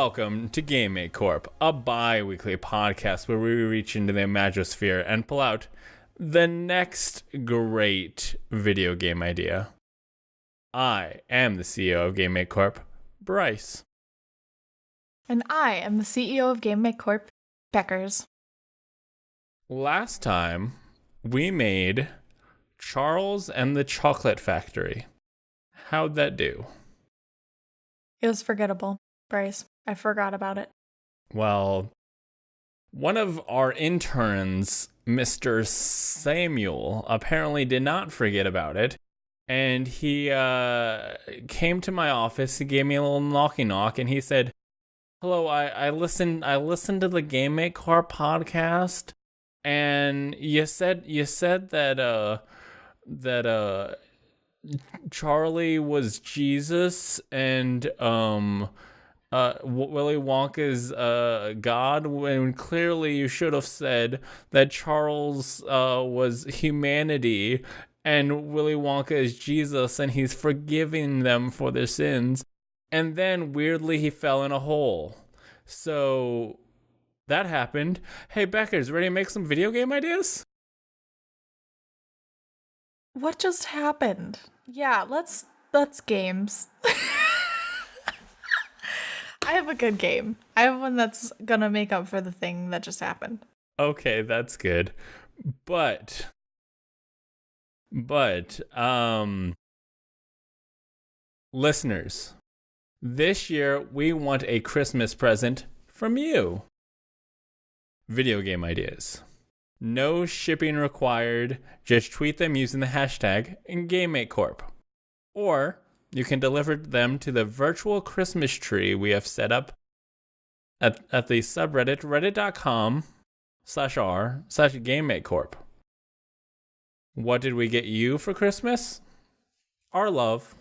Welcome to Game Make Corp, a bi-weekly podcast where we reach into the Imagosphere and pull out the next great video game idea. I am the CEO of Game Make Corp, Bryce. And I am the CEO of Game Make Corp, Beckers. Last time, we made Charles and the Chocolate Factory. How'd that do? It was forgettable, Bryce. I forgot about it. Well, one of our interns, Mr. Samuel, apparently did not forget about it. And he came to my office, he gave me a little knocky knock, and he said, "Hello, I listened to the Game Make Corp podcast, and you said that Charlie was Jesus and Willy Wonka's God, when clearly you should have said that Charles was humanity and Willy Wonka is Jesus and he's forgiving them for their sins." And then weirdly he fell in a hole. So that happened. Hey Beckers, ready to make some video game ideas? What just happened? Yeah, let's games. I have a good game. I have one that's gonna make up for the thing that just happened. Okay, that's good. But listeners, this year we want a Christmas present from you. Video game ideas. No shipping required. Just tweet them using the hashtag GameMakeCorp. Or you can deliver them to the virtual Christmas tree we have set up at the subreddit reddit.com/r/GameMakeCorp. What did we get you for Christmas? Our love.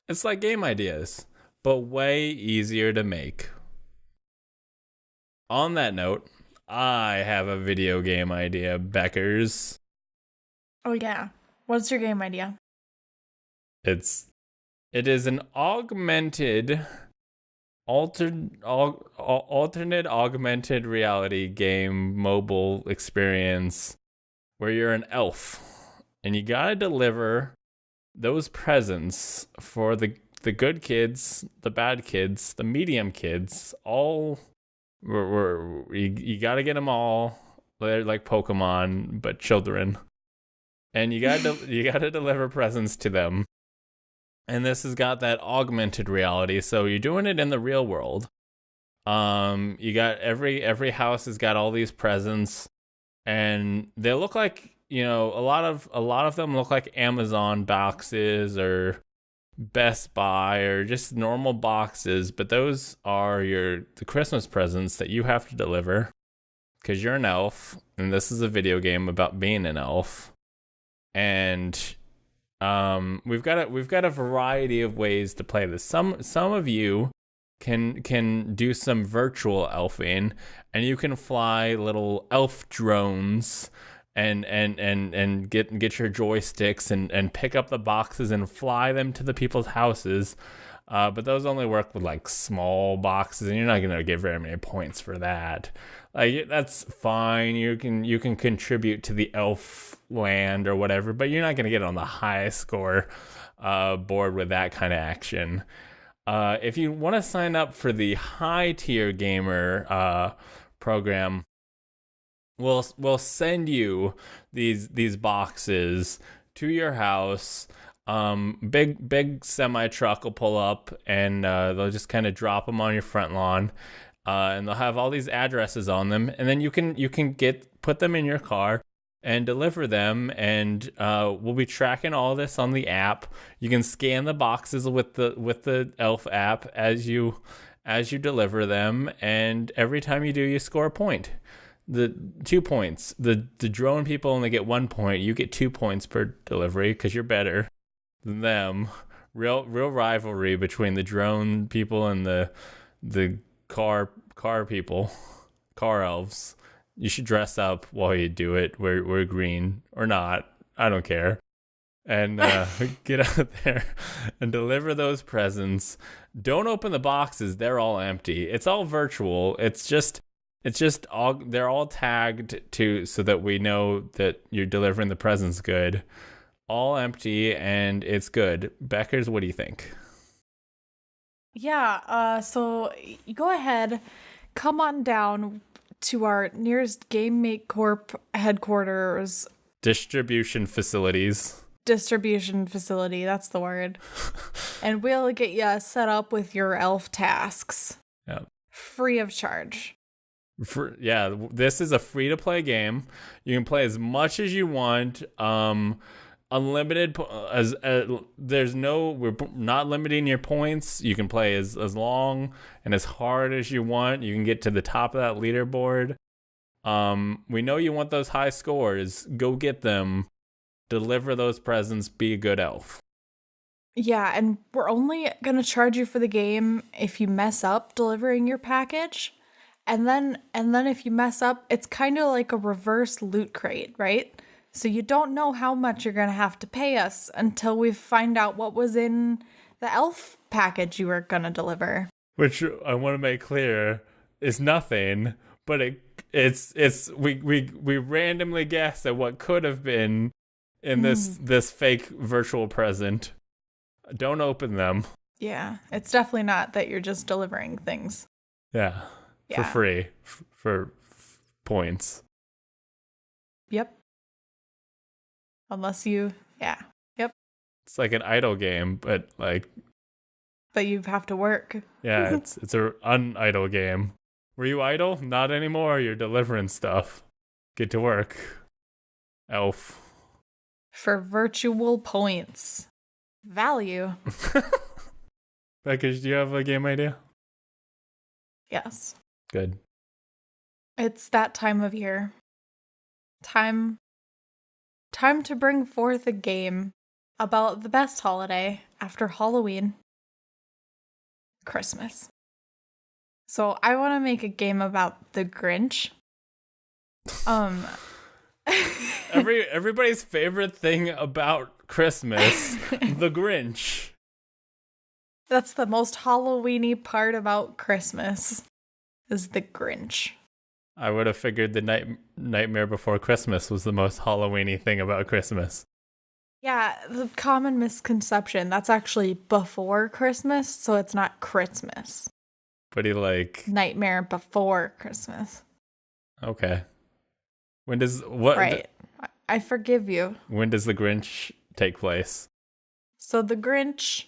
It's like game ideas, but way easier to make. On that note, I have a video game idea, Beckers. Oh yeah. What's your game idea? It is an alternate augmented reality game mobile experience where you're an elf and you gotta deliver those presents for the good kids, the bad kids, the medium kids, all. You gotta get them all. They're like Pokemon, but children, and you gotta deliver presents to them. And this has got that augmented reality, so you're doing it in the real world. You got every house has got all these presents, and they look like, a lot of them look like Amazon boxes or Best Buy or just normal boxes, but those are the Christmas presents that you have to deliver because you're an elf, and this is a video game about being an elf. And we've got a variety of ways to play this. Some of you can do some virtual elfing, and you can fly little elf drones and get your joysticks and pick up the boxes and fly them to the people's houses. But those only work with like small boxes, and you're not gonna get very many points for that. Like, that's fine. You can contribute to the elf land or whatever, but you're not gonna get on the highest score board with that kind of action. If you want to sign up for the high tier gamer program, we'll send you these boxes to your house. Big semi truck will pull up, and they'll just kind of drop them on your front lawn, and they'll have all these addresses on them, and then you can put them in your car and deliver them, and we'll be tracking all this on the app. You can scan the boxes with the Elf app as you deliver them, and every time you do, you score a point. The 2 points. The drone people only get 1 point. You get 2 points per delivery because you're better than them. Real rivalry between the drone people and the car people, car elves. You should dress up while you do it. We're green or not. I don't care. and get out there and deliver those presents. Don't open the boxes. They're all empty. It's all virtual. It's just all, they're all tagged to so that we know that you're delivering the presents good. All empty and it's good. Beckers, what do you think? Yeah, so you go ahead, come on down to our nearest Game Make Corp headquarters. Distribution facilities. Distribution facility, that's the word. And we'll get you set up with your elf tasks. Yeah. Free of charge. This is a free to play game. You can play as much as you want. Unlimited we're not limiting your points. You can play as long and as hard as you want. You can get to the top of that leaderboard. We know you want those high scores. Go get them. Deliver those presents. Be a good elf. Yeah, and we're only gonna charge you for the game if you mess up delivering your package. And then if you mess up, it's kind of like a reverse loot crate, right? So you don't know how much you're going to have to pay us until we find out what was in the elf package you were going to deliver. Which I want to make clear is nothing, but we randomly guess at what could have been in this fake virtual present. Don't open them. Yeah, it's definitely not that you're just delivering things. Yeah. For free, for points. Yep. Unless you, yep. It's like an idle game, but you have to work. Yeah, it's a unidle game. Were you idle? Not anymore. You're delivering stuff. Get to work, elf. For virtual points, value. Becca, do you have a game idea? Yes. Good. It's that time of year. Time to bring forth a game about the best holiday after Halloween. Christmas. So I want to make a game about the Grinch. Everybody's favorite thing about Christmas, the Grinch. That's the most Halloween-y part about Christmas, is the Grinch. I would have figured the Nightmare Before Christmas was the most Halloween-y thing about Christmas. Yeah, the common misconception, that's actually before Christmas, so it's not Christmas. But Nightmare Before Christmas. Okay. When does what? Right. I forgive you. When does the Grinch take place? So the Grinch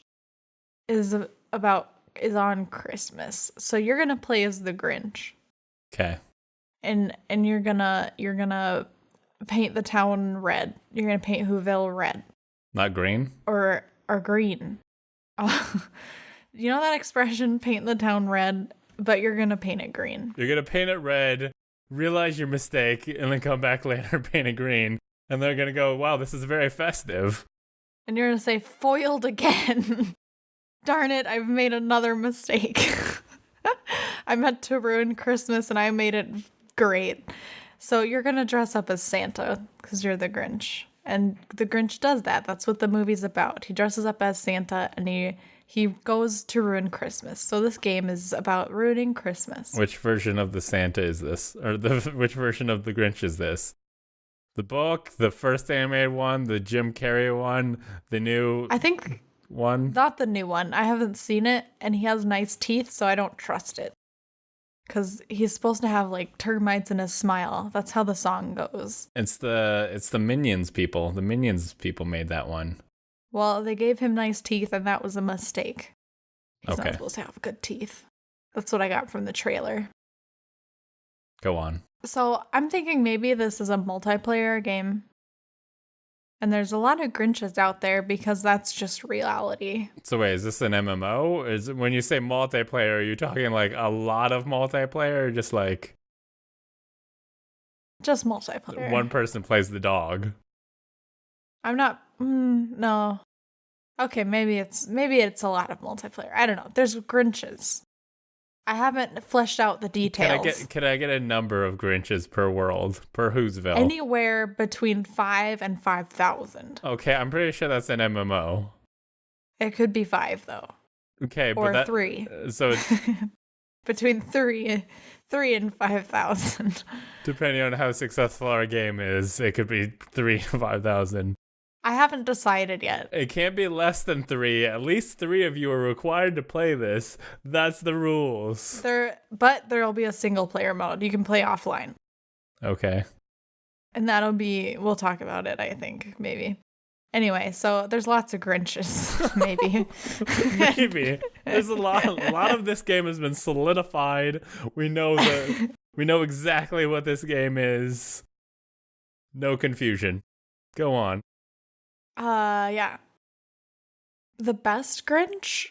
is on Christmas. So you're gonna play as the Grinch. Okay. And you're gonna paint the town red. You're gonna paint Whoville red. Not green? Or green. You know that expression, paint the town red, but you're gonna paint it green. You're gonna paint it red, realize your mistake, and then come back later and paint it green. And they're gonna go, wow, this is very festive. And you're gonna say, foiled again. Darn it, I've made another mistake. I meant to ruin Christmas and I made it great. So you're gonna dress up as Santa because you're the Grinch. And the Grinch does that. That's what the movie's about. He dresses up as Santa and he goes to ruin Christmas. So this game is about ruining Christmas. Which version of the Santa is this? Or which version of the Grinch is this? The book, the first animated one, the Jim Carrey one, the new one? Not the new one. I haven't seen it, and he has nice teeth, so I don't trust it. Because he's supposed to have, termites in his smile. That's how the song goes. It's the Minions people. The Minions people made that one. Well, they gave him nice teeth, and that was a mistake. He's not supposed to have good teeth. That's what I got from the trailer. Go on. So I'm thinking maybe this is a multiplayer game. And there's a lot of Grinches out there because that's just reality. So wait, is this an MMO? Is when you say multiplayer, are you talking a lot of multiplayer or just Just multiplayer. one person plays the dog? I'm not no. Okay, maybe it's a lot of multiplayer. I don't know. There's Grinches. I haven't fleshed out the details. Can I get a number of Grinches per world, per Whoville? Anywhere between 5 and 5,000. Okay, I'm pretty sure that's an MMO. It could be 5 though. Okay, or but 3. So it's, between 3 and 5,000. Depending on how successful our game is, it could be 3 to 5,000. I haven't decided yet. It can't be less than 3. At least 3 of you are required to play this. That's the rules. But there'll be a single player mode. You can play offline. Okay. And we'll talk about it, I think, maybe. Anyway, so there's lots of Grinches, maybe. Maybe. There's a lot of this game has been solidified. We know exactly what this game is. No confusion. Go on. Yeah. The best Grinch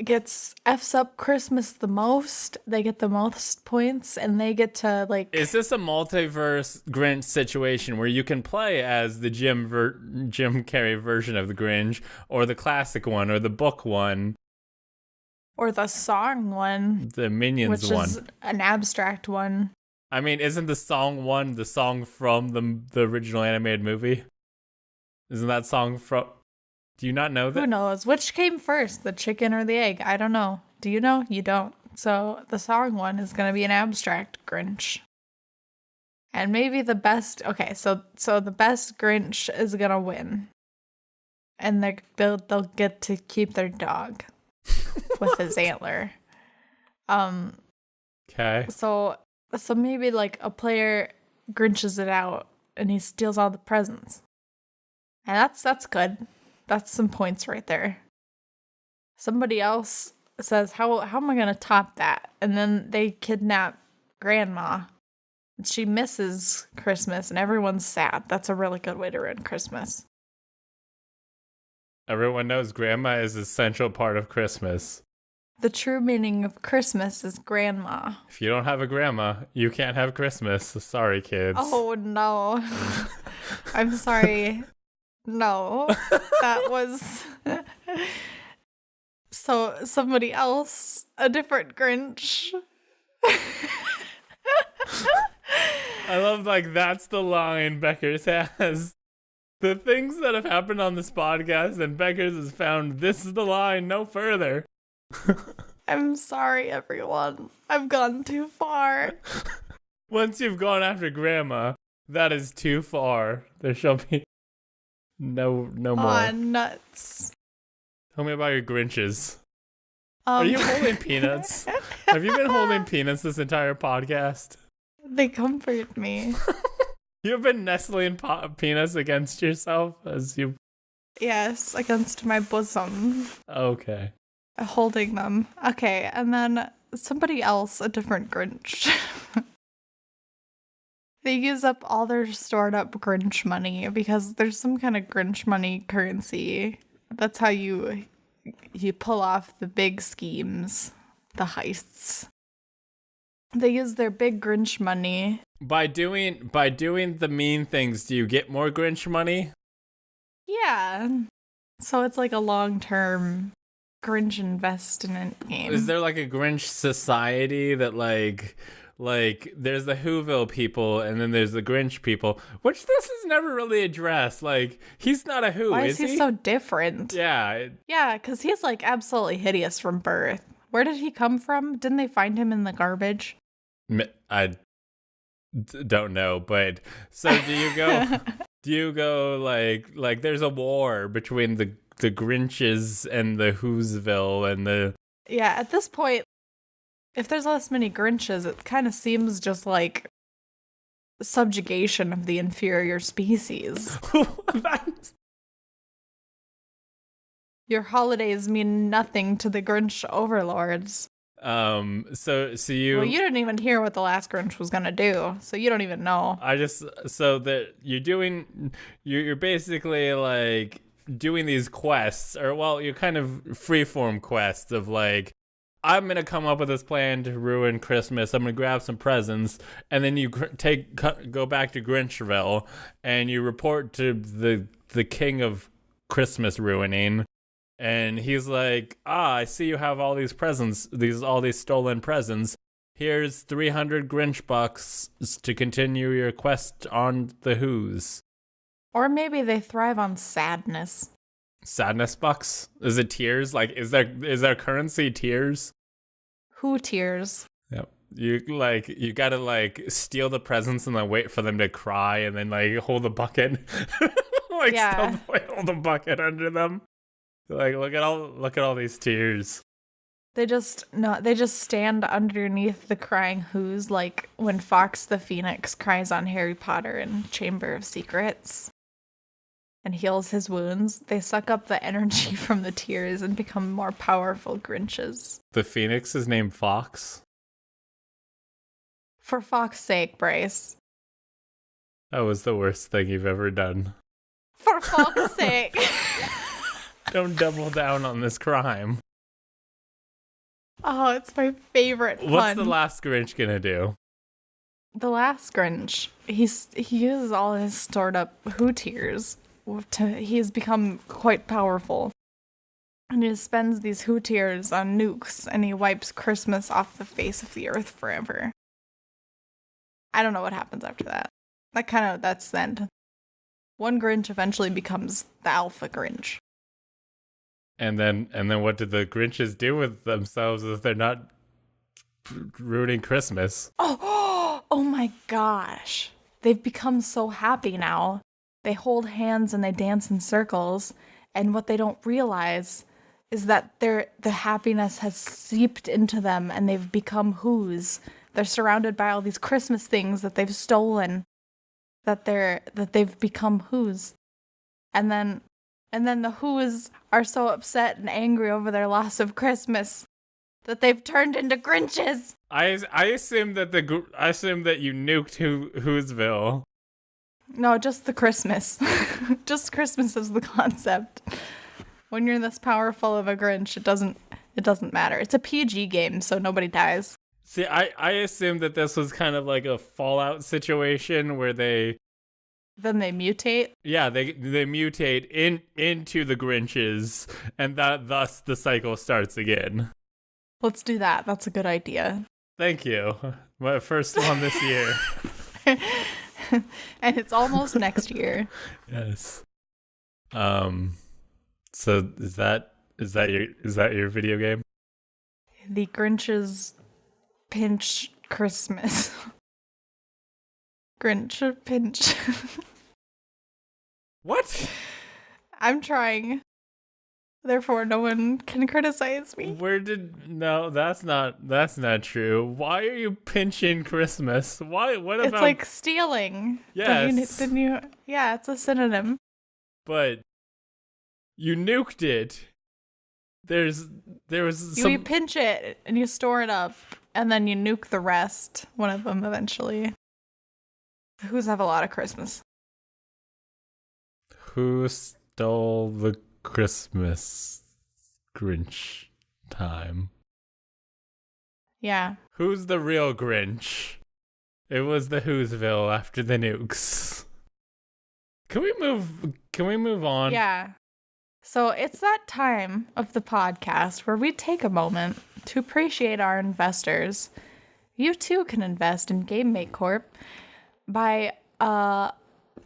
gets F's up Christmas the most. They get the most points, and they get to, like... Is this a multiverse Grinch situation where you can play as the Jim Carrey version of the Grinch, or the classic one, or the book one? Or the song one. The Minions which one. Which is an abstract one. I mean, isn't the song one the song from the original animated movie? Isn't that song from... Do you not know that? Who knows? Which came first, the chicken or the egg? I don't know. Do you know? You don't. So the song one is going to be an abstract Grinch. And maybe the best... Okay, so the best Grinch is going to win. And they'll get to keep their dog with his antler. Okay. So maybe like a player Grinches it out and he steals all the presents. And that's good. That's some points right there. Somebody else says, how am I going to top that? And then they kidnap Grandma. She misses Christmas and everyone's sad. That's a really good way to ruin Christmas. Everyone knows Grandma is a central part of Christmas. The true meaning of Christmas is Grandma. If you don't have a grandma, you can't have Christmas. Sorry, kids. Oh, no. I'm sorry. No, that was... So somebody else, a different Grinch. I love, like, that's the line Beckers has. The things that have happened on this podcast, and Beckers has found this is the line, no further. I'm sorry, everyone. I've gone too far. Once you've gone after Grandma, that is too far. There shall be no more. Aw, nuts. Tell me about your Grinches. Are you holding peanuts? Have you been holding peanuts this entire podcast? They comfort me. You've been nestling peanuts against yourself as you... Yes, against my bosom. Okay. Holding them. Okay, and then somebody else, a different Grinch. They use up all their stored up Grinch money because there's some kind of Grinch money currency. That's how you pull off the big schemes, the heists. They use their big Grinch money. By doing the mean things, do you get more Grinch money? Yeah. So it's like a long-term Grinch investment game. Is there like a Grinch society that like there's the Whoville people and then there's the Grinch people, which this is never really addressed. Like, he's not a Who, Why is he so different? Yeah. Yeah, because he's like absolutely hideous from birth. Where did he come from? Didn't they find him in the garbage? I don't know, but so do you go like there's a war between the Grinches and the Whoville and the... Yeah, at this point, if there's less many Grinches, it kind of seems just like subjugation of the inferior species. Your holidays mean nothing to the Grinch overlords. So you... Well, you didn't even hear what the last Grinch was gonna do, so you don't even know. So that you're basically like doing these quests, or well, you're kind of freeform quests of like, I'm going to come up with this plan to ruin Christmas. I'm going to grab some presents. And then you go back to Grinchville and you report to the king of Christmas ruining. And he's like, I see you have all these presents, all these stolen presents. Here's 300 Grinch bucks to continue your quest on the Who's. Or maybe they thrive on sadness. Sadness bucks? Is it tears? Like, is there currency tears? Who tears? Yep. You gotta like steal the presents and then wait for them to cry and then like hold the bucket. Like stealthily hold the bucket under them. Like look at all these tears. They just stand underneath the crying Who's, like when Fox the Phoenix cries on Harry Potter in Chamber of Secrets and heals his wounds. They suck up the energy from the tears and become more powerful Grinches. The Phoenix is named Fox? For Fox's sake, Bryce. That was the worst thing you've ever done. For Fox's sake. Don't double down on this crime. Oh, it's my favorite pun. What's the last Grinch gonna do? The last Grinch, he uses all his stored up Who tears. He has become quite powerful. And he spends these Who tears on nukes, and he wipes Christmas off the face of the earth forever. I don't know what happens after that. That's the end. One Grinch eventually becomes the Alpha Grinch. And then what do the Grinches do with themselves if they're not ruining Christmas? Oh my gosh. They've become so happy now. They hold hands and they dance in circles. And what they don't realize is that the happiness has seeped into them and they've become Who's. They're surrounded by all these Christmas things that they've stolen. That they've become Who's. And then the Who's are so upset and angry over their loss of Christmas that they've turned into Grinches. I assume that you nuked Who'sville. No, just the Christmas. Just Christmas is the concept. When you're this powerful of a Grinch, it doesn't matter. It's a PG game, so nobody dies. See, I assumed that this was kind of like a Fallout situation where they mutate? Yeah, they mutate into the Grinches, and thus the cycle starts again. Let's do that. That's a good idea. Thank you. My first one this year. And it's almost next year. Yes. So is that your video game? The Grinch's Pinch Christmas. Grinch pinch. What? I'm trying. Therefore, no one can criticize me. No, that's not true. Why are you pinching Christmas? What about... It's like stealing. Yes. Yeah, it's a synonym. But you nuked it. There was You pinch it and you store it up, and then you nuke the rest. One of them eventually. Who's have a lot of Christmas? Who stole the Christmas Grinch time? Yeah. Who's the real Grinch? It was the Who'sville after the nukes. Can we move on? Yeah. So it's that time of the podcast where we take a moment to appreciate our investors. You too can invest in Game Make Corp by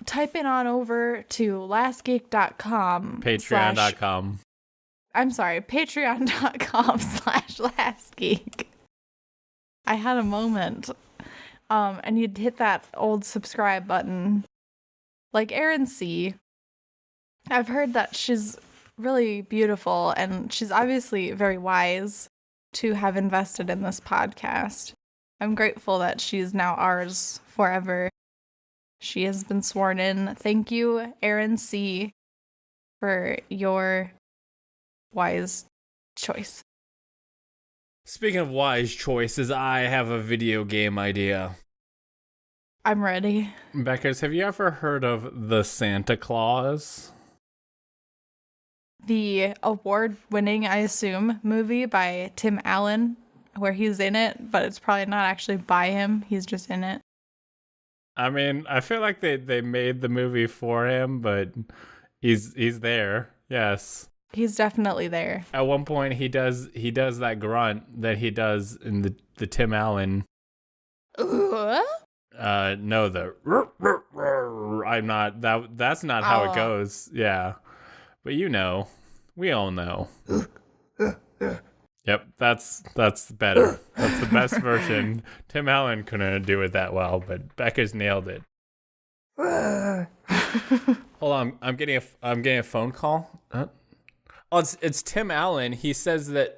typing on over to lastgeek.com. Patreon.com. I'm sorry, patreon.com/lastgeek. I had a moment. And you'd hit that old subscribe button. Like Erin C. I've heard that she's really beautiful and she's obviously very wise to have invested in this podcast. I'm grateful that she's now ours forever. She has been sworn in. Thank you, Erin C., for your wise choice. Speaking of wise choices, I have a video game idea. I'm ready. Beckers, have you ever heard of The Santa Claus? The award-winning, I assume, movie by Tim Allen, where he's in it, but it's probably not actually by him. He's just in it. I mean, I feel like they made the movie for him, but he's there. Yes. He's definitely there. At one point, he does that grunt that he does in the Tim Allen. No, I'm not that's not how it goes. Yeah. But we all know. Yep, that's better. That's the best version. Tim Allen couldn't do it that well, but Becca's nailed it. Hold on, I'm getting a phone call. Oh, it's Tim Allen. He says that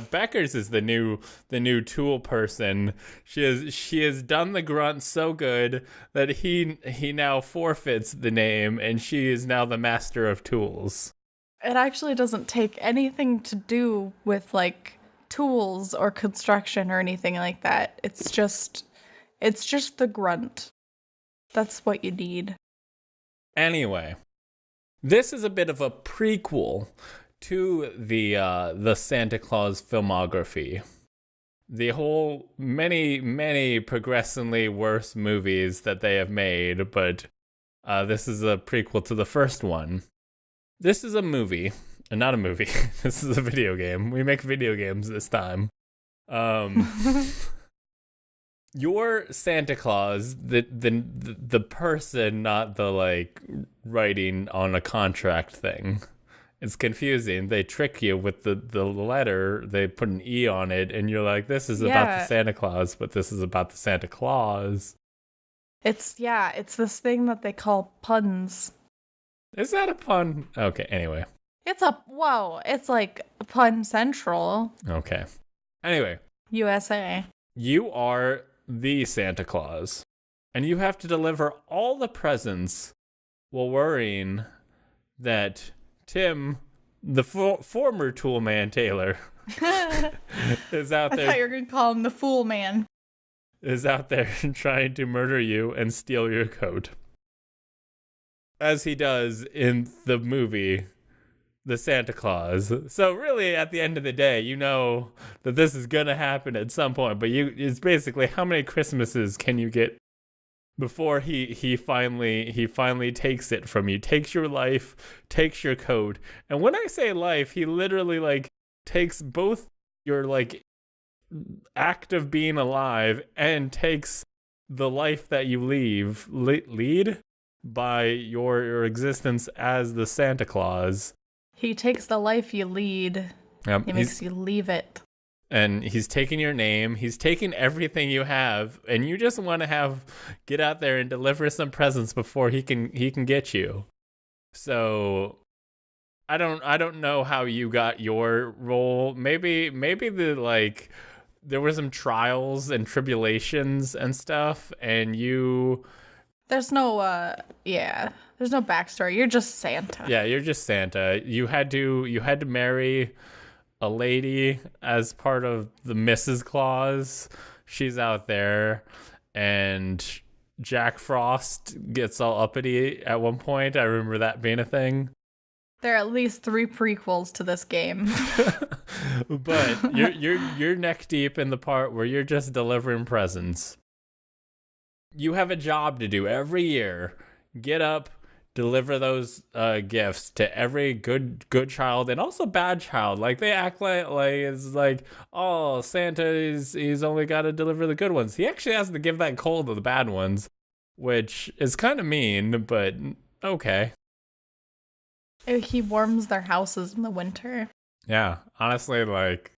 Becker's is the new tool person. She has done the grunt so good that he now forfeits the name, and she is now the master of tools. It actually doesn't take anything to do with like tools or construction or anything like that. It's just the grunt. That's what you need. Anyway, this is a bit of a prequel to the Santa Claus filmography. The whole many progressively worse movies that they have made, but this is a prequel to the first one. This is a movie, not a movie. This is a video game. We make video games this time. Your Santa Claus, the person, not the like writing on a contract thing. It's confusing. They trick you with the letter. They put an E on it, and you're like, this is about the Santa Claus, but this is about the Santa Claus. It's this thing that they call puns. Is that a pun? Okay, anyway. It's like Pun Central. Okay. Anyway. USA. You are the Santa Claus, and you have to deliver all the presents while worrying that Tim, the former tool man Taylor, is out there. I thought you were going to call him the Fool Man. Is out there trying to murder you and steal your coat. As he does in the movie, The Santa Claus. So really, at the end of the day, you know that this is gonna happen at some point. But it's basically how many Christmases can you get before he finally takes it from you, takes your life, takes your coat. And when I say life, he literally like takes both your like act of being alive and takes the life that you lead by your existence as the Santa Claus. He takes the life you lead. Yep, he makes you leave it. And he's taking your name. He's taking everything you have, and you just want to get out there and deliver some presents before he can get you. So I don't know how you got your role. Maybe the like there were some trials and tribulations and stuff, and you. There's no there's no backstory. You're just Santa. Yeah, you're just Santa. You had to marry a lady as part of the Mrs. Claus. She's out there, and Jack Frost gets all uppity at one point. I remember that being a thing. There are at least 3 prequels to this game. But you're neck deep in the part where you're just delivering presents. You have a job to do every year. Get up, deliver those gifts to every good child and also bad child. Like they act like it's like, oh, Santa he's only got to deliver the good ones. He actually has to give that coal to the bad ones, which is kind of mean, but okay. He warms their houses in the winter. Yeah, honestly, like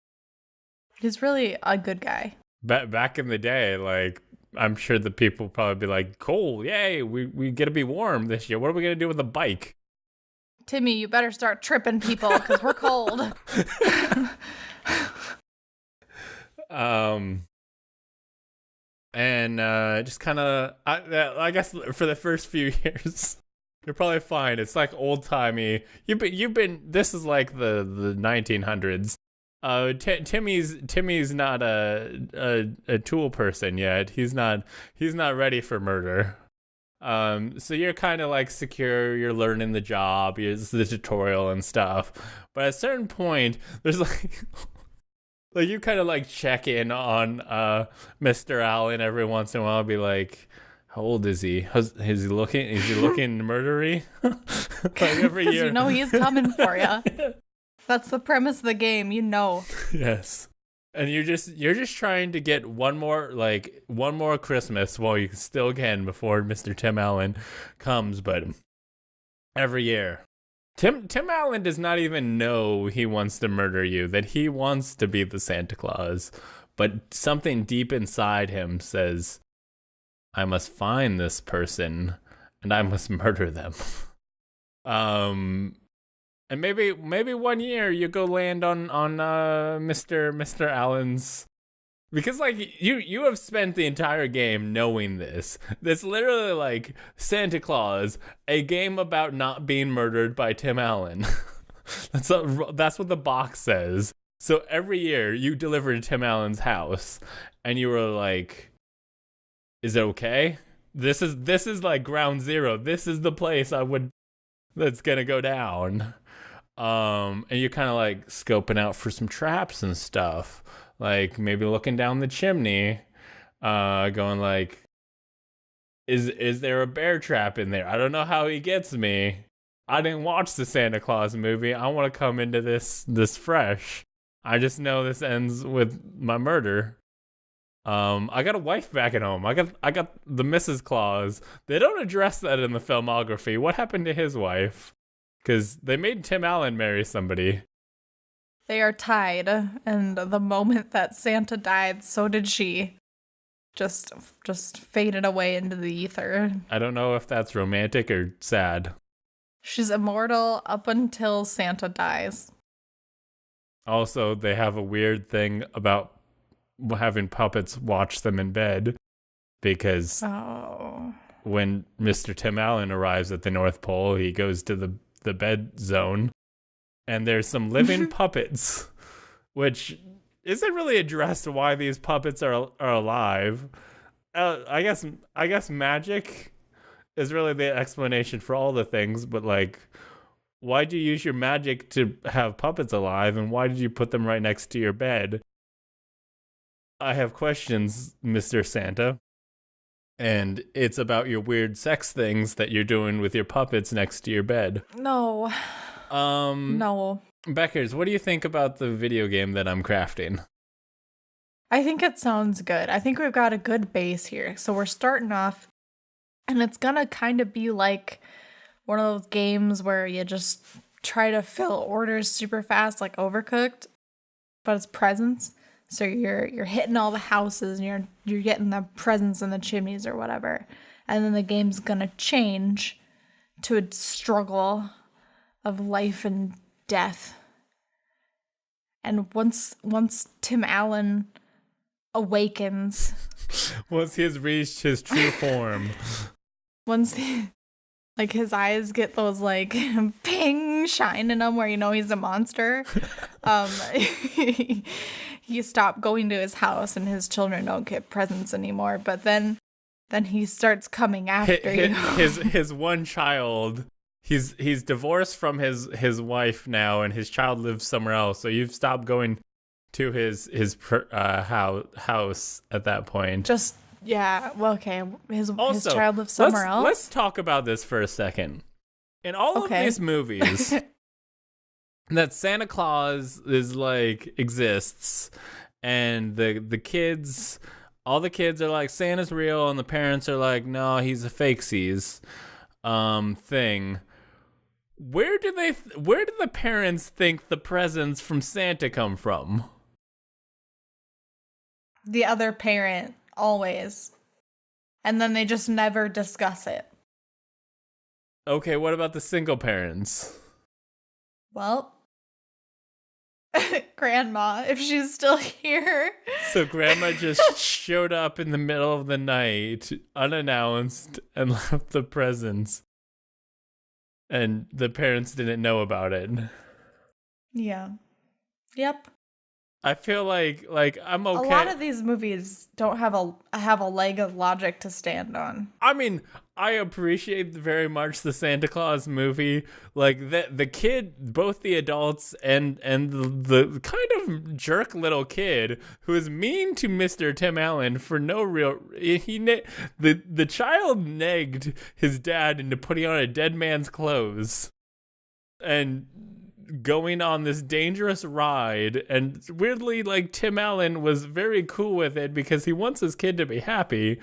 he's really a good guy. Back in the day, like. I'm sure the people would probably be like, cool, yay, we get to be warm this year. What are we going to do with a bike? Timmy, you better start tripping people because we're cold. And just kind of, I guess for the first few years, you're probably fine. It's like old-timey. You've been, this is like the 1900s. Timmy's not a tool person yet. He's not ready for murder. So you're kind of like secure. You're learning the job. It's the tutorial and stuff. But at a certain point, there's like you kind of like check in on Mr. Allen every once in a while. Be like, How old is he? Is he looking? Is he looking murdery? Like every year, you know he's coming for you. That's the premise of the game, you know. Yes, and you're just trying to get one more Christmas while you still can before Mr. Tim Allen comes. But every year, Tim Allen does not even know he wants to murder you. That he wants to be the Santa Claus, but something deep inside him says, I must find this person and I must murder them. And maybe one year you go land on Mr. Allen's, because like you have spent the entire game knowing this. That's literally like Santa Claus, a game about not being murdered by Tim Allen. That's what the box says. So every year you deliver to Tim Allen's house and you were like, is it okay? This is like ground zero. This is the place that's gonna go down. And you're kind of like scoping out for some traps and stuff. Like maybe looking down the chimney, going like, is there a bear trap in there? I don't know how he gets me. I didn't watch the Santa Claus movie. I want to come into this fresh. I just know this ends with my murder. I got a wife back at home. I got the Mrs. Claus. They don't address that in the filmography. What happened to his wife? Because they made Tim Allen marry somebody. They are tied, and the moment that Santa died, so did she. Just faded away into the ether. I don't know if that's romantic or sad. She's immortal up until Santa dies. Also, they have a weird thing about having puppets watch them in bed, because when Mr. Tim Allen arrives at the North Pole, he goes to the bed zone, and there's some living puppets, which isn't really addressed why these puppets are alive. I guess magic is really the explanation for all the things, but like, why'd you use your magic to have puppets alive, and why did you put them right next to your bed? I have questions, Mr. Santa. And it's about your weird sex things that you're doing with your puppets next to your bed. No. No. Beckers, what do you think about the video game that I'm crafting? I think it sounds good. I think we've got a good base here. So we're starting off, and it's gonna kind of be like one of those games where you just try to fill orders super fast, like Overcooked, but it's presents. So you're hitting all the houses, and you're getting the presents in the chimneys or whatever. And then the game's gonna change to a struggle of life and death. And once Tim Allen awakens, once he has reached his true form, once like his eyes get those like ping shine in them where you know he's a monster, you stop going to his house and his children don't get presents anymore. But then he starts coming after you. His one child. He's divorced from his wife now, and his child lives somewhere else. So you've stopped going to his house at that point. Just yeah, well, okay. His child lives somewhere else. Let's talk about this for a second. In all of these movies, that Santa Claus is like exists, and the kids, all the kids are like, Santa's real, and the parents are like, no, he's a fakesies thing. Where do the parents think the presents from Santa come from? The other parent, always. And then they just never discuss it. Okay, what about the single parents? Well, Grandma, if she's still here. So Grandma just showed up in the middle of the night, unannounced, and left the presents. And the parents didn't know about it. Yeah. Yep. I feel like I'm okay. A lot of these movies don't have a leg of logic to stand on. I mean, I appreciate very much the Santa Claus movie. Like the kid, both the adults and the kind of jerk little kid who is mean to Mr. Tim Allen for no real. The child negged his dad into putting on a dead man's clothes and going on this dangerous ride, and weirdly, like, Tim Allen was very cool with it because he wants his kid to be happy,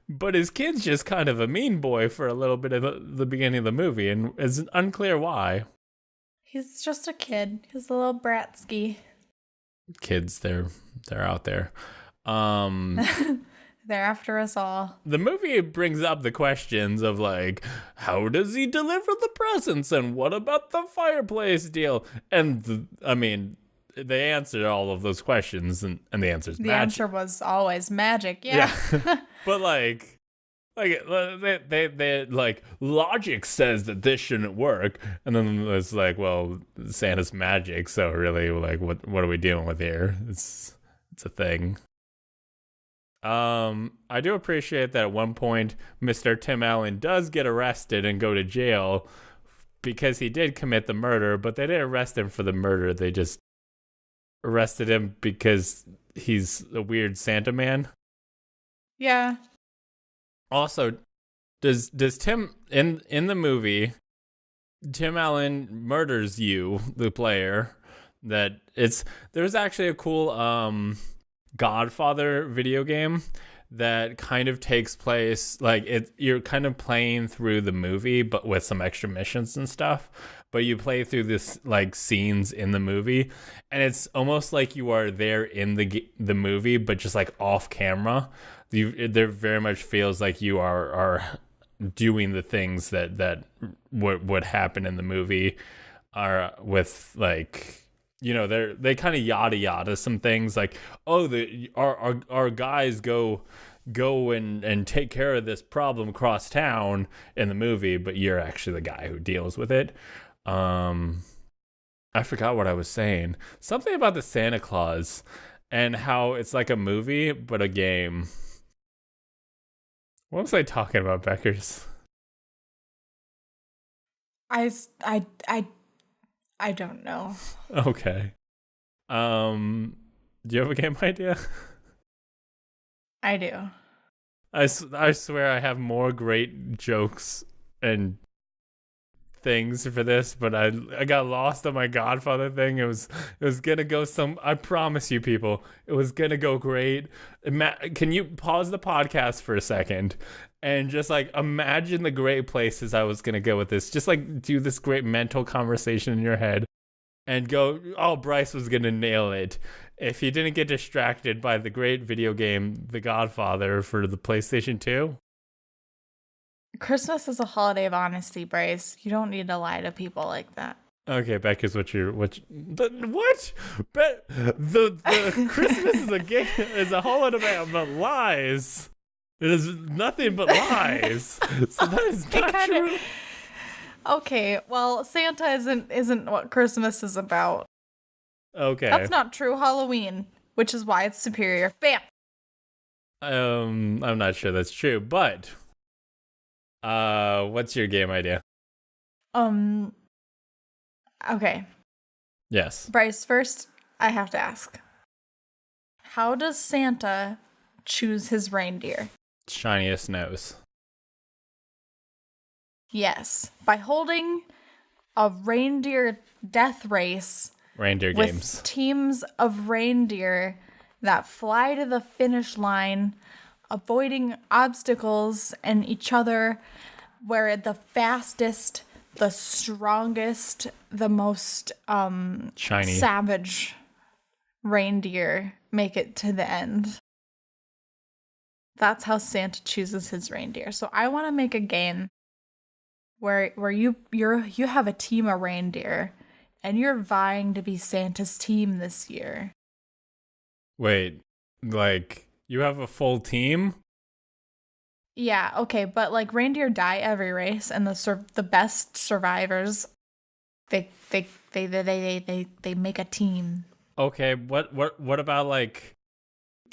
but his kid's just kind of a mean boy for a little bit of the beginning of the movie, and it's unclear why. He's just a kid. He's a little bratsky. Kids, they're out there. They're after us all. The movie brings up the questions of, like, how does he deliver the presents, and what about the fireplace deal? And I mean, they answered all of those questions, and the answer's the magic. answer was always magic. Yeah. But they like, logic says that this shouldn't work, and then it's like, well, Santa's magic, so really, like, what are we dealing with here? It's a thing. I do appreciate that at one point Mr. Tim Allen does get arrested and go to jail because he did commit the murder, but they didn't arrest him for the murder. They just arrested him because he's a weird Santa man. Yeah. Also, does Tim in the movie, Tim Allen murders you, the player, there's actually a cool Godfather video game that kind of takes place like you're kind of playing through the movie but with some extra missions and stuff, but you play through this like scenes in the movie, and it's almost like you are there in the movie but just like off camera. There very much feels like you are doing the things that would happen in the movie, are with, like, you know, they kind of yada some things like, oh, our guys go and take care of this problem across town in the movie, but you're actually the guy who deals with it. I forgot what I was saying. Something about the Santa Claus and how it's like a movie but a game. What was I talking about, Beckers? I don't know. Okay. Do you have a game idea? I do. I swear I have more great jokes and things for this, but I got lost on my Godfather thing. It was gonna go I promise you people, it was gonna go great. Can you pause the podcast for a second and just like imagine the great places I was gonna go with this? Just like do this great mental conversation in your head and go, oh, Bryce was gonna nail it if he didn't get distracted by the great video game The Godfather for the PlayStation 2. Christmas is a holiday of honesty, Bryce. You don't need to lie to people like that. Okay, Becca's what? But the Christmas is a holiday about lies. It is nothing but lies. So that is not true. Okay, well, Santa isn't what Christmas is about. Okay. That's not true. Halloween, which is why it's superior. Bam. I'm not sure that's true, but what's your game idea? Okay. Yes. Bryce, first I have to ask. How does Santa choose his reindeer? Shiniest nose. Yes, by holding a reindeer death race. Reindeer with games. Teams of reindeer that fly to the finish line, avoiding obstacles and each other, where the fastest, the strongest, the most shiny, savage reindeer make it to the end. That's how Santa chooses his reindeer. So I want to make a game where you have a team of reindeer and you're vying to be Santa's team this year. Wait, like you have a full team? Yeah, okay, but like reindeer die every race, and the best survivors, they make a team. Okay, what about like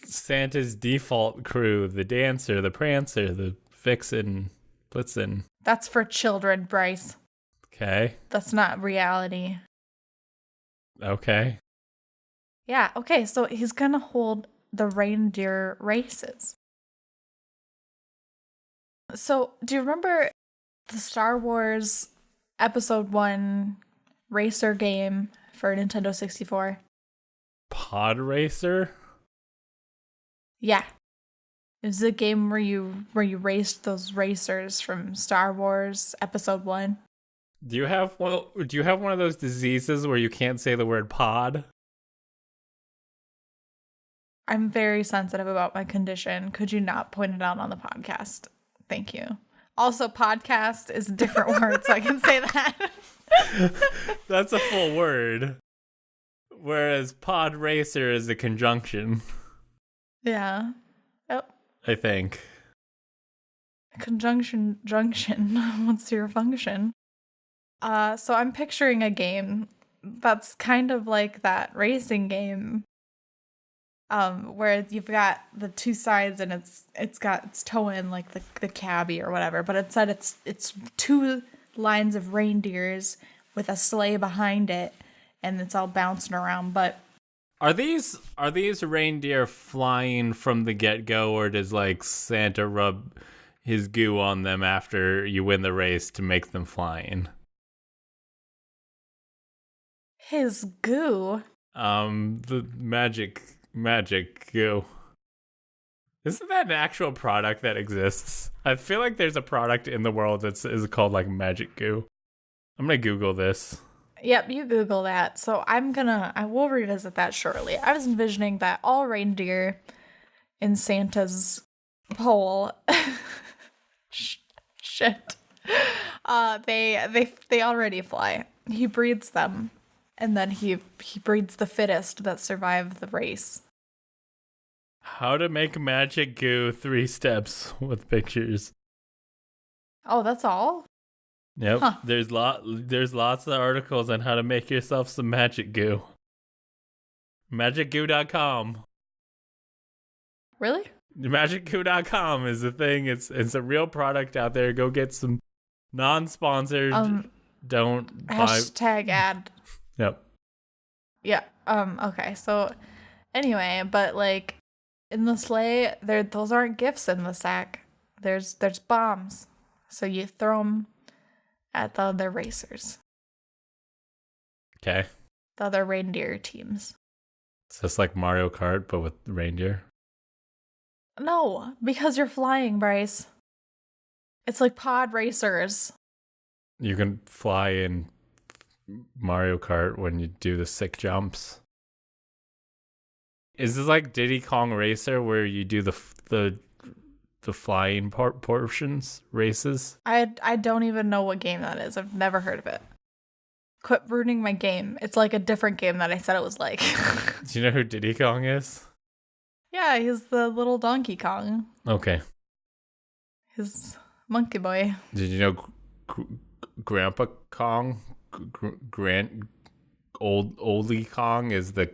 Santa's default crew, the Dancer, the Prancer, the Vixen, Blitzen? That's for children, Bryce. Okay. That's not reality. Okay. Yeah, okay, so he's gonna hold the reindeer races. So, do you remember the Star Wars Episode 1 racer game for Nintendo 64? Pod Racer? Yeah. It was a game where you raced those racers from Star Wars Episode 1. Do you have one of those diseases where you can't say the word pod? I'm very sensitive about my condition. Could you not point it out on the podcast? Thank you. Also, podcast is a different word, so I can say that. That's a full word. Whereas pod racer is a conjunction. Yeah. Yep. I think. Conjunction junction. What's your function? So I'm picturing a game that's kind of like that racing game. Where you've got the two sides and it's got its toe in like the cabbie or whatever, but instead it's two lines of reindeers with a sleigh behind it, and it's all bouncing around. But are these reindeer flying from the get-go, or does like Santa rub his goo on them after you win the race to make them flying? His goo? The magic goo. Isn't that an actual product that exists? I feel like there's a product in the world that is called like magic goo. I'm gonna Google this. Yep, you Google that. So I will revisit that shortly. I was envisioning that all reindeer in Santa's pole, shit, they already fly. He breeds them, and then he breeds the fittest that survive the race. How to make magic goo 3 steps with pictures. Oh, that's all? Yep. Huh. There's lots of articles on how to make yourself some magic goo. Magicgoo.com. Really? Magicgoo.com is the thing. It's a real product out there. Go get some non-sponsored. Don't buy. Hashtag ad. Yep. Yeah. Okay. So, anyway, but like in the sleigh, those aren't gifts in the sack. There's bombs. So you throw them at the other racers. Okay. The other reindeer teams. It's just like Mario Kart, but with reindeer. No, because you're flying, Bryce. It's like pod racers. You can fly in Mario Kart when you do the sick jumps. Is this like Diddy Kong Racer where you do the flying portions races? I don't even know what game that is. I've never heard of it. Quit ruining my game. It's like a different game that I said it was like. Do you know who Diddy Kong is? Yeah, he's the little Donkey Kong. Okay. His monkey boy. Did you know Grandpa Kong, Oldie Kong is the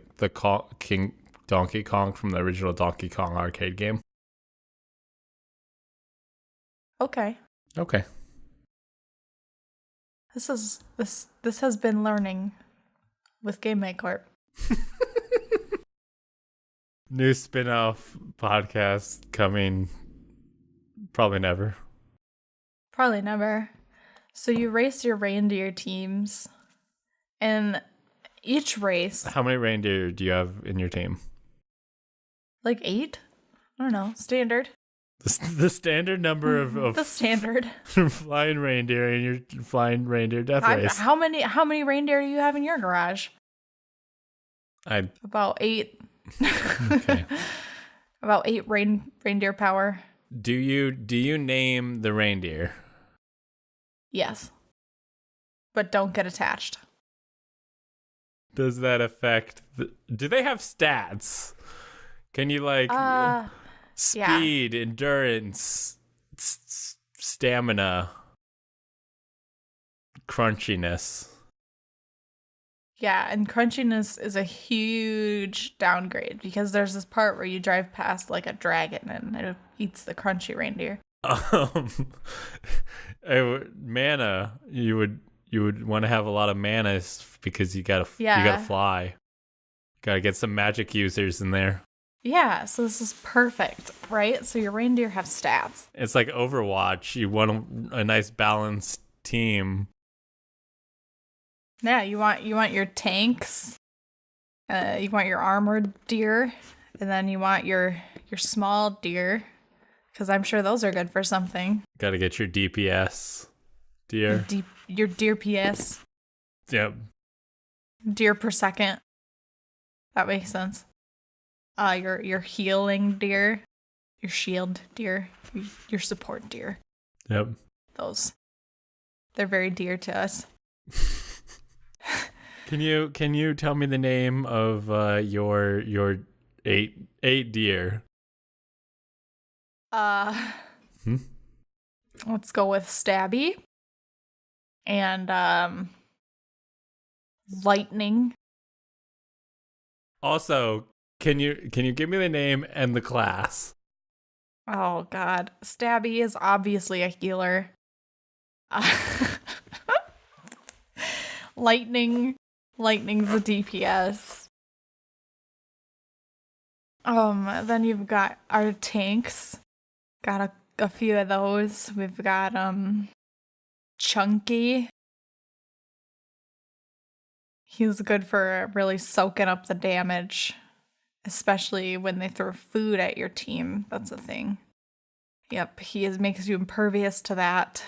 King Donkey Kong from the original Donkey Kong arcade game? Okay. Okay. This has been learning with Game Make Corp. New spin-off podcast coming probably never. Probably never. So you race your reindeer teams, and each race... How many reindeer do you have in your team? Like 8? I don't know. Standard. The standard number of the standard flying reindeer in your flying reindeer death race. How many reindeer do you have in your garage? About 8. Okay. About 8 reindeer power. Do you name the reindeer? Yes. But don't get attached. Does that affect do they have stats? Can you like speed, endurance, stamina, crunchiness? Yeah, and crunchiness is a huge downgrade because there's this part where you drive past like a dragon and it eats the crunchy reindeer. Um, mana. You would want to have a lot of mana because you gotta fly. Gotta get some magic users in there. Yeah, so this is perfect, right? So your reindeer have stats. It's like Overwatch. You want a nice balanced team. Yeah, you want your tanks, you want your armored deer, and then you want your small deer, because I'm sure those are good for something. Got to get your DPS deer. Your deer PS. Yep. Deer per second. That makes sense. Your healing deer, your shield deer, your support deer. Yep. They're very dear to us. Can you tell me the name of your eight deer? Let's go with Stabby and Lightening. Also, can you give me the name and the class? Oh God, Stabby is obviously a healer. Lightning's a DPS. Then you've got our tanks. Got a few of those. We've got Chunky. He's good for really soaking up the damage, especially when they throw food at your team. That's a thing. Yep, makes you impervious to that.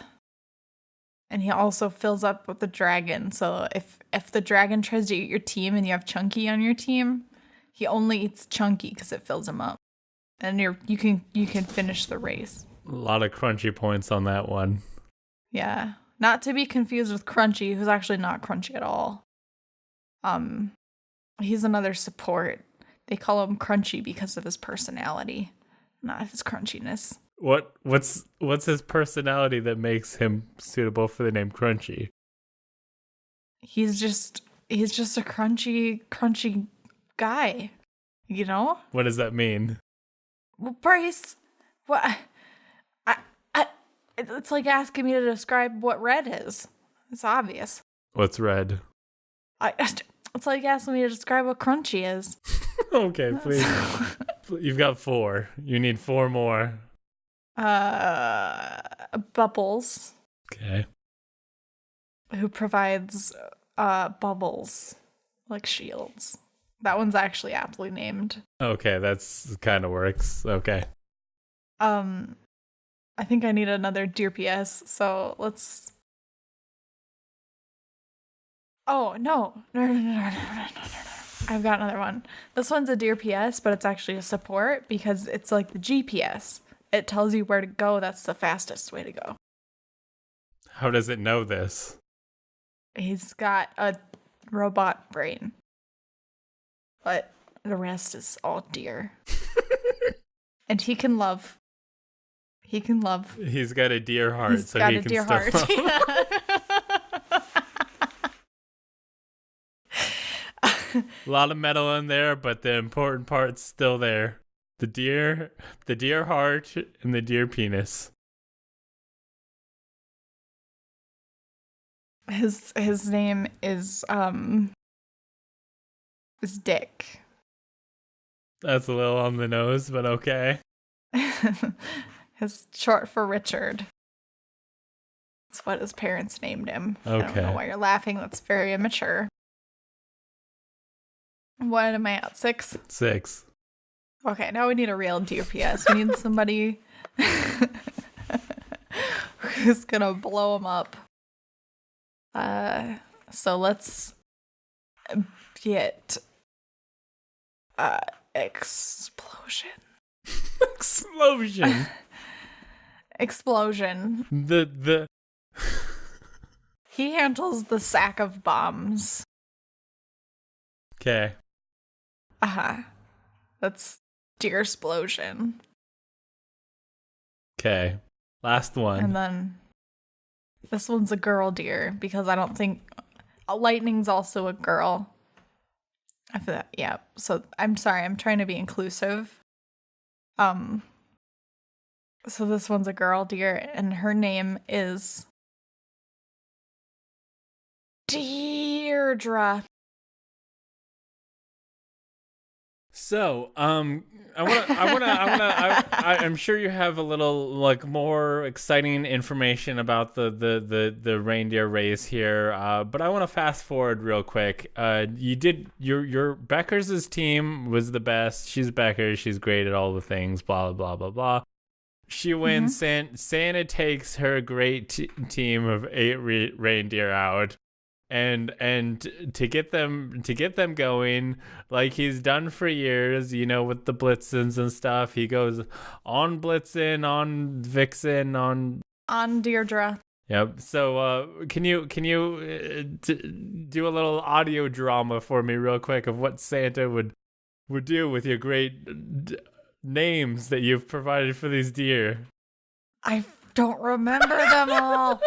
And he also fills up with the dragon. So if the dragon tries to eat your team and you have Chunky on your team, he only eats Chunky because it fills him up. And you can finish the race. A lot of crunchy points on that one. Yeah. Not to be confused with Crunchy, who's actually not crunchy at all. He's another support. They call him Crunchy because of his personality, not his crunchiness. What's his personality that makes him suitable for the name Crunchy? He's just a crunchy guy, you know? What does that mean? Well, Bryce, what? It's like asking me to describe what red is. It's obvious. What's red? It's like asking me to describe what crunchy is. Okay, please. You've got 4. You need 4 more. Bubbles. Okay. Who provides bubbles like shields. That one's actually aptly named. Okay, that's kind of works. Okay. I think I need another deer PS, so let's. Oh no. I've got another one. This one's a deer PS, but it's actually a support because it's like the GPS. It tells you where to go. That's the fastest way to go. How does it know this? He's got a robot brain. But the rest is all deer. And he can love. He's got a deer heart, He's so got he a can deer still heart. A lot of metal in there, but the important part's still there. The deer heart, and the deer penis. His name is Dick. That's a little on the nose, but okay. His short for Richard. That's what his parents named him. Okay. I don't know why you're laughing. That's very immature. What am I at? 6? 6. Okay, now we need a real DPS. We need somebody who's gonna blow him up. So let's get explosion. Explosion. The He handles the sack of bombs. Okay. That's deer explosion. Okay. Last one. And then this one's a girl deer because I don't think Lightning's also a girl. I feel that, yeah. So I'm sorry, I'm trying to be inclusive. So this one's a girl deer, and her name is Deerdra. So, I'm sure you have a little like more exciting information about the reindeer race here. But I want to fast forward real quick. You did your Becker's team was the best. She's Becker. She's great at all the things. Blah blah blah blah blah. She wins. Santa takes her great team of 8 reindeer out. And to get them going like he's done for years, with the Blitzens and stuff. He goes on Blitzen, on Vixen, on Deerdra. Yep. So can you do a little audio drama for me real quick of what Santa would do with your great names that you've provided for these deer? I don't remember them all.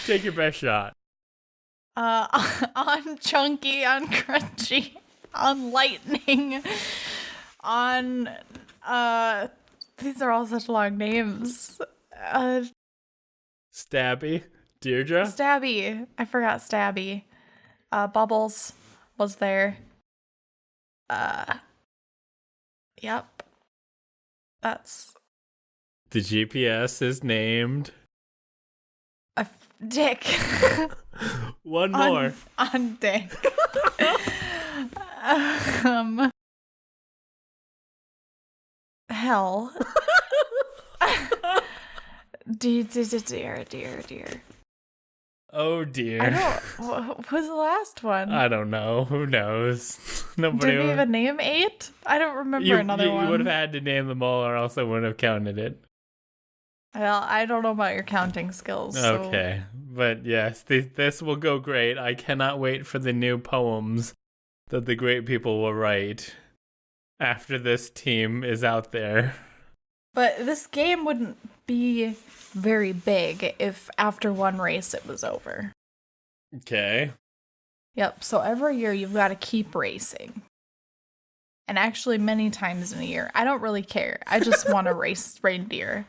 Take your best shot. On Chunky, on Crunchy, on Lightning, on these are all such long names. Stabby, Deerdra. Stabby, I forgot Stabby. Bubbles was there. Yep. That's the GPS is named Dick. One more. On Dick. Hell. Dear. Oh dear. I don't. Who's the last one? I don't know. Who knows? Nobody. Did we even name 8? I don't remember another one. You would have had to name them all, or else I wouldn't have counted it. Well, I don't know about your counting skills. Okay, but yes, this will go great. I cannot wait for the new poems that the great people will write after this team is out there. But this game wouldn't be very big if after one race it was over. Okay. Yep, so every year you've got to keep racing. And actually many times in a year. I don't really care. I just want to race reindeer.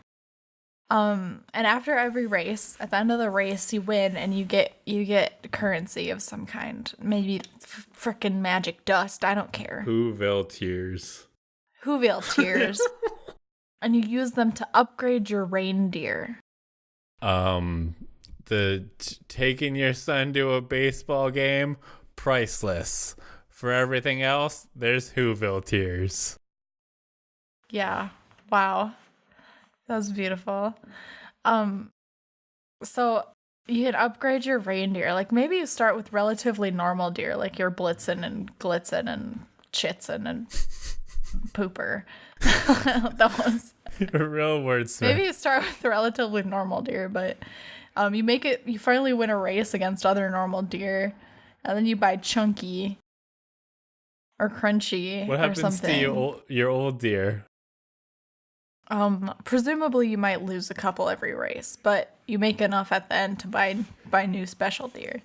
And after every race, at the end of the race, you win and you get currency of some kind. Maybe frickin' magic dust. I don't care. Whoville tears. And you use them to upgrade your reindeer. Taking your son to a baseball game, priceless. For everything else, there's Whoville tears. Yeah. Wow. That was beautiful. So you can upgrade your reindeer. Like maybe you start with relatively normal deer, like your Blitzen and Glitzen and Chitzen and Pooper. Those. You're a real wordsmith. Maybe you start with relatively normal deer, but you finally win a race against other normal deer, and then you buy Chunky or Crunchy. What happens or something. to your old deer? Presumably you might lose a couple every race, but you make enough at the end to buy new special deer.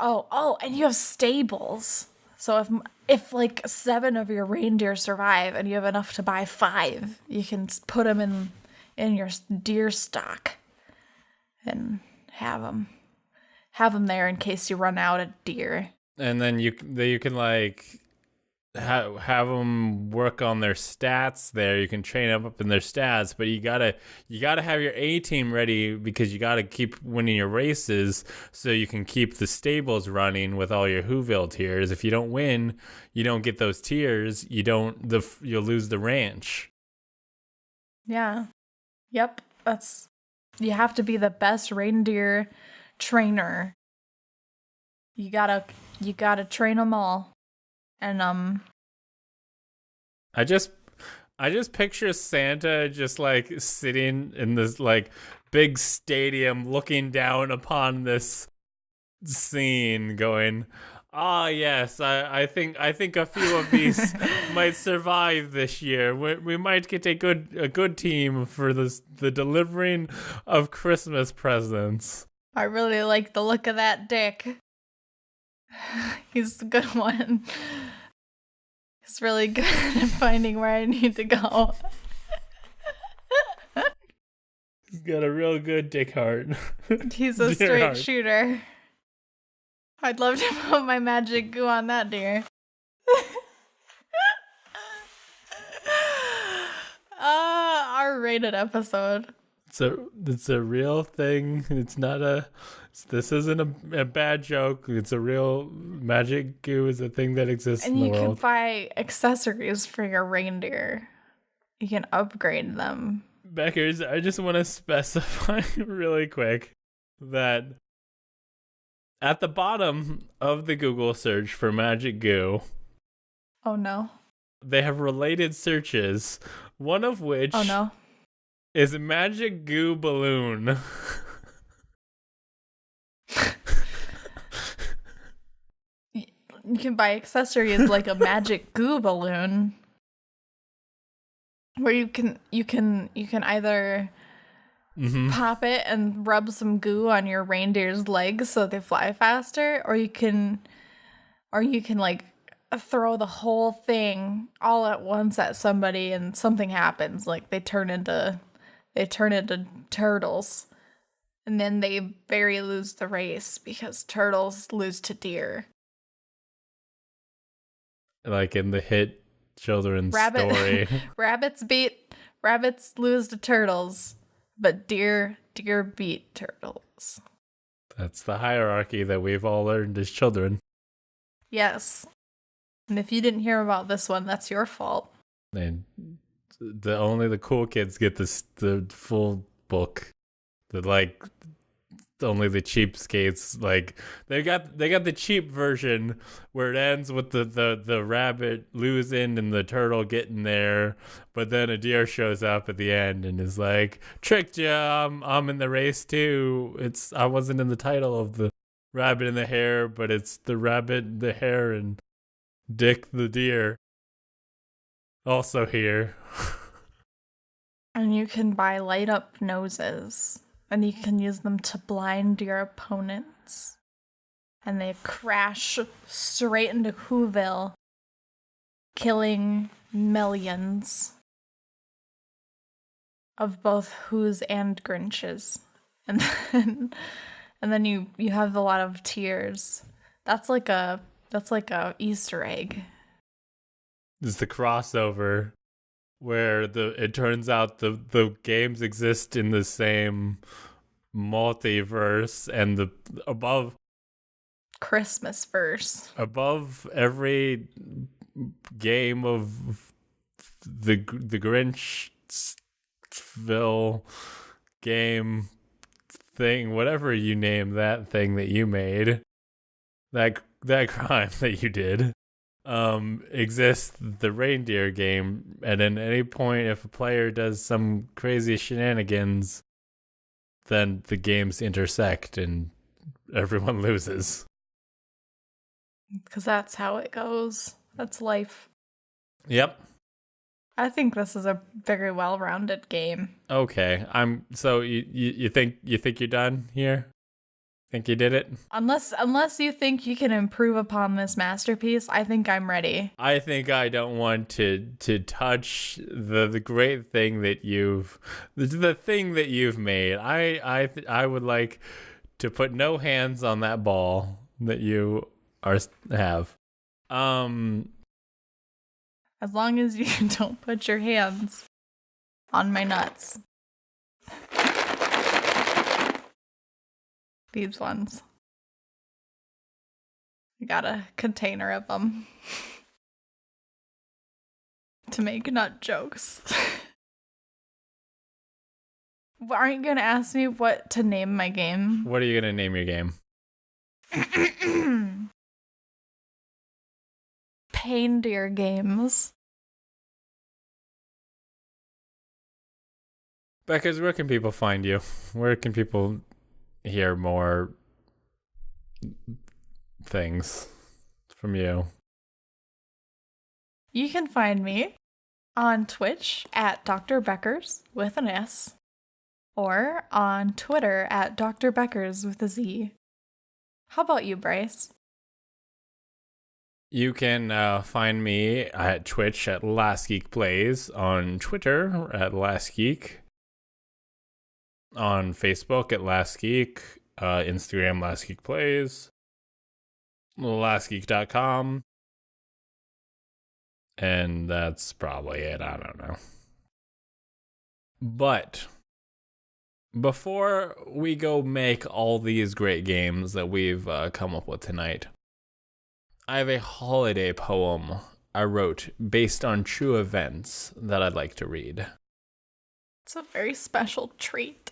Oh, and you have stables. So if like 7 of your reindeer survive and you have enough to buy 5, you can put them in your deer stock and have them there in case you run out of deer. And then you can like have them work on their stats there. You can train them up in their stats, but you gotta have your A team ready because you gotta keep winning your races so you can keep the stables running with all your Whoville tiers. If you don't win, you don't get those tiers. You'll lose the ranch. Yeah. Yep. You have to be the best reindeer trainer. You gotta train them all. And I just picture Santa just like sitting in this like big stadium looking down upon this scene going, yes, I think a few of these might survive this year. We might get a good team for the delivering of Christmas presents. I really like the look of that dick. He's a good one. He's really good at finding where I need to go. He's got a real good dick heart. He's a straight shooter. I'd love to put my magic goo on that deer. R-rated episode. It's a real thing. This isn't a bad joke. It's a real magic goo is a thing that exists in the world. And you can buy accessories for your reindeer. You can upgrade them. Beckers, I just want to specify really quick that at the bottom of the Google search for magic goo, oh no, they have related searches, one of which is magic goo balloon. You can buy accessories like a magic goo balloon, where you can either pop it and rub some goo on your reindeer's legs so they fly faster, or you can like throw the whole thing all at once at somebody and something happens, like they turn into turtles, and then they lose the race because turtles lose to deer. Like in the hit children's story. Rabbits lose to turtles, but deer beat turtles. That's the hierarchy that we've all learned as children. Yes. And if you didn't hear about this one, that's your fault. And only the cool kids get the full book. Only the cheapskates, like they got the cheap version where it ends with the rabbit losing and the turtle getting there, but then a deer shows up at the end and is like, tricked ya, I'm in the race too. I wasn't in the title of the rabbit and the hare, but it's the rabbit, the hare, and Dick the deer also here. And you can buy light up noses. And you can use them to blind your opponents. And they crash straight into Whoville, killing millions of both Whos and Grinches. And then you have a lot of tears. That's like a Easter egg. It's the crossover where it turns out the games exist in the same multiverse, and the above Christmas verse. Above every game of the Grinchville game thing, whatever you name that thing that you made, that crime that you did, exists the reindeer game, and at any point if a player does some crazy shenanigans, then the games intersect and everyone loses. Because that's how it goes. That's life. Yep. I think this is a very well-rounded game. Okay. So you think you're done here? Think you did it? Unless you think you can improve upon this masterpiece, I think I'm ready. I think I don't want to touch the great thing that you've made. I would like to put no hands on that ball that you have. As long as you don't put your hands on my nuts. These ones. I got a container of them to make nut jokes. Aren't you gonna ask me what to name my game? What are you gonna name your game? Paindeer games. Beckers, where can people find you? Where can people hear more things from you? You can find me on Twitch at Dr. Beckers with an S, or on Twitter at Dr. Beckers with a Z. How about you, Bryce? You can find me at Twitch at Last Geek Plays, on Twitter at Last Geek, on Facebook at Last Geek, Instagram Last Geek Plays, lastgeek.com, and that's probably it. I don't know. But before we go make all these great games that we've come up with tonight, I have a holiday poem I wrote based on true events that I'd like to read. It's a very special treat.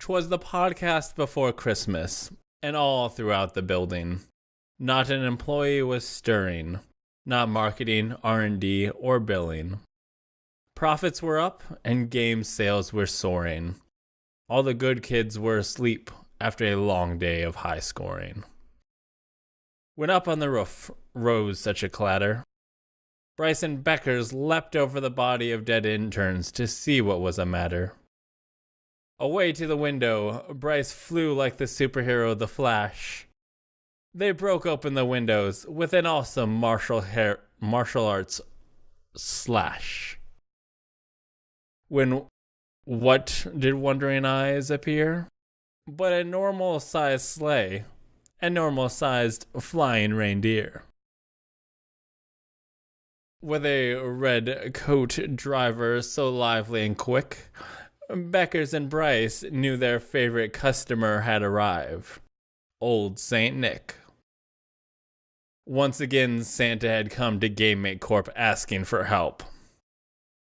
'Twas the podcast before Christmas, and all throughout the building, not an employee was stirring, not marketing, R&D, or billing. Profits were up, and game sales were soaring. All the good kids were asleep after a long day of high scoring. When up on the roof rose such a clatter, Bryce and Beckers leapt over the body of dead interns to see what was the matter. Away to the window, Bryce flew like the superhero The Flash. They broke open the windows with an awesome martial arts slash. When what did wondering eyes appear? But a normal-sized sleigh, a normal-sized flying reindeer. With a red coat driver so lively and quick, Beckers and Bryce knew their favorite customer had arrived, Old Saint Nick. Once again, Santa had come to Game Make Corp asking for help.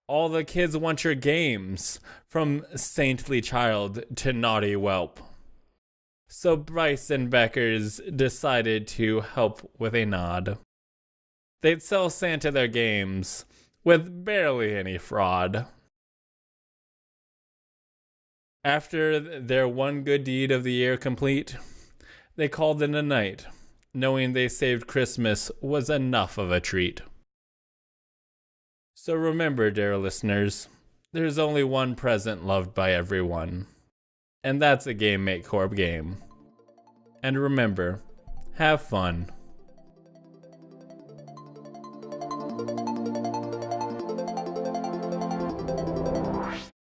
All the kids want your games, from saintly child to naughty whelp. So Bryce and Beckers decided to help with a nod. They'd sell Santa their games, with barely any fraud. After their one good deed of the year complete, they called it a night, knowing they saved Christmas was enough of a treat. So remember, dear listeners, there's only one present loved by everyone, and that's a Game Make Corp game. And remember, have fun.